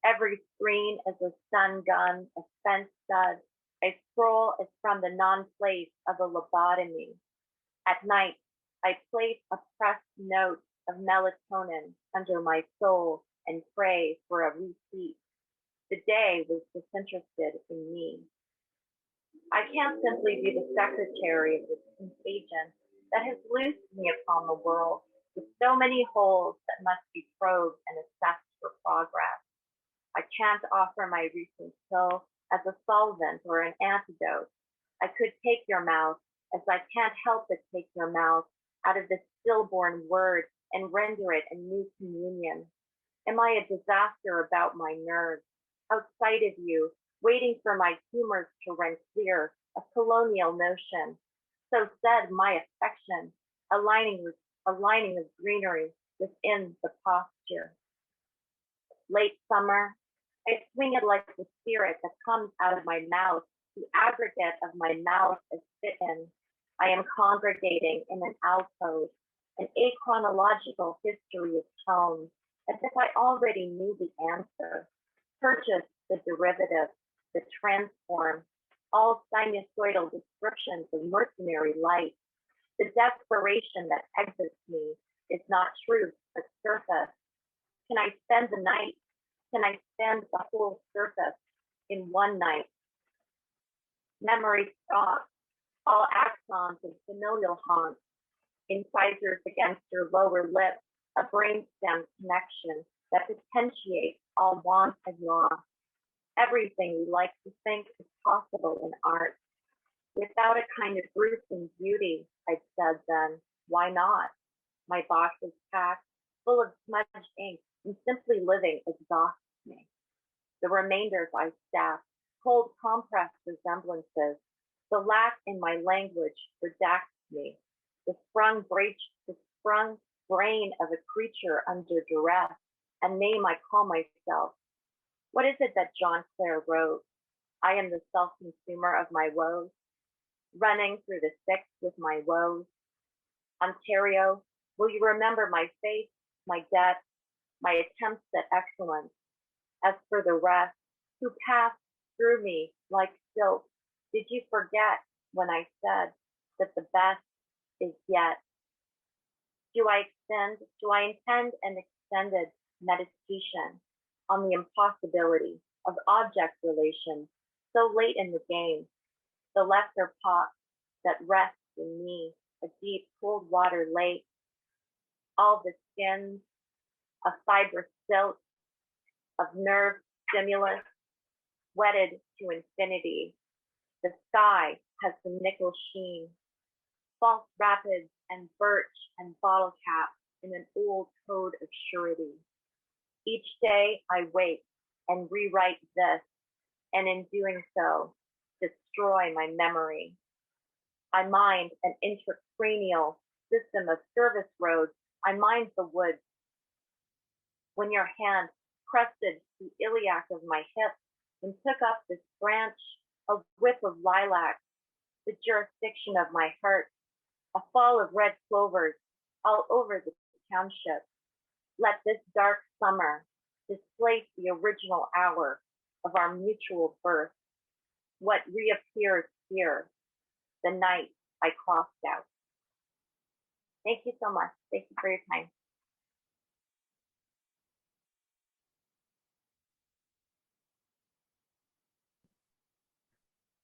Every screen is a stun gun, a spent stud. A scroll is from the non-place of a lobotomy. At night, I place a pressed note of melatonin under my soul and pray for a repeat. The day was disinterested in me. I can't simply be the secretary of this contagion that has loosed me upon the world with so many holes that must be probed and assessed for progress. I can't offer my recent pill as a solvent or an antidote. I could take your mouth, as I can't help but take your mouth out of the stillborn word and render it a new communion. Am I a disaster about my nerves, outside of you, waiting for my humors to run clear, a colonial notion? So said my affection, a lining of greenery within the posture. Late summer, I swing it like the spirit that comes out of my mouth. The aggregate of my mouth is fitten. I am congregating in an alcove, an achronological history of tones, as if I already knew the answer. Purchase the derivative, the transform, all sinusoidal descriptions of mercenary light. The desperation that exits me is not truth, but surface. Can I spend the night? Can I spend the whole surface in one night? Memory stops, all axons of familial haunts, incisors against your lower lip, a brainstem connection that potentiates all want and loss. Everything we like to think is possible in art. Without a kind of gruesome beauty, I'd said then, why not? My box is packed, full of smudged ink, and simply living exhausts me. The remainders I stack, cold compressed resemblances. The lack in my language redacts me. The sprung brain of a creature under duress, a name I call myself. What is it that John Clare wrote? I am the self-consumer of my woes, running through the six with my woes. Ontario, will you remember my face, my debt, my attempts at excellence? As for the rest, who passed through me like silk, did you forget when I said that the best is yet? Do I intend an extended meditation on the impossibility of object relations so late in the game, the lesser pot that rests in me, a deep cold water lake, all the skins, a fibrous silk of nerve stimulus, wedded to infinity. The sky has the nickel sheen, false rapids and birch and bottle caps in an old code of surety. Each day I wake and rewrite this, and in doing so, destroy my memory. I mind an intracranial system of service roads. I mind the woods. When your hand crested the iliac of my hip and took up this branch, a whip of lilac, the jurisdiction of my heart, a fall of red clovers all over the township. Let this dark summer displace the original hour of our mutual birth. What reappears here, the night I crossed out. Thank you so much. Thank you for your time.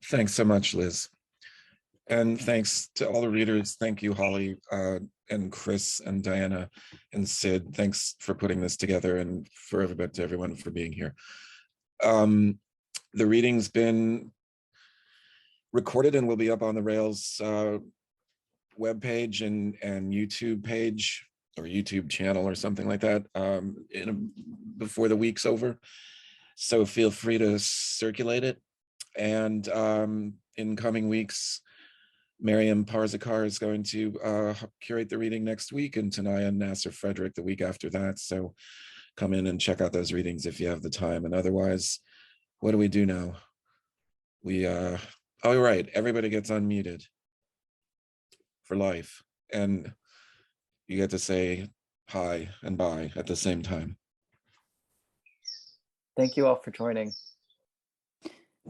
Thanks so much, Liz. And thanks to all the readers. Thank you, Holly, and Chris and Diana and Sid. Thanks for putting this together, and for everybody, to everyone for being here. The reading's been recorded and will be up on the Rails webpage and YouTube page or YouTube channel or something like that before the week's over. So feel free to circulate it. And in coming weeks, Miriam Parzakar is going to curate the reading next week, and Tanaya and Nasser Frederick the week after that. So come in and check out those readings if you have the time. And otherwise, what do we do now? We, oh, right, everybody gets unmuted for life. And you get to say hi and bye at the same time.
Thank you all for joining.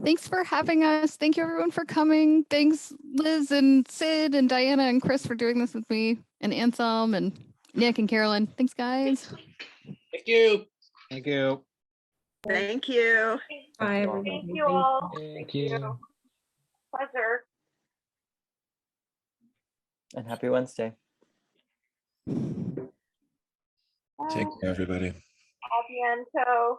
Thanks for having us. Thank you everyone for coming. Thanks Liz and Sid and Diana and Chris for doing this with me, and Anselm and Nick and Carolyn. Thanks guys.
Thank you.
Thank you.
Thank you.
Bye,
you all.
everybody.
Thank you all.
Thank you.
Pleasure.
And happy Wednesday.
Take care, everybody.
A bientôt.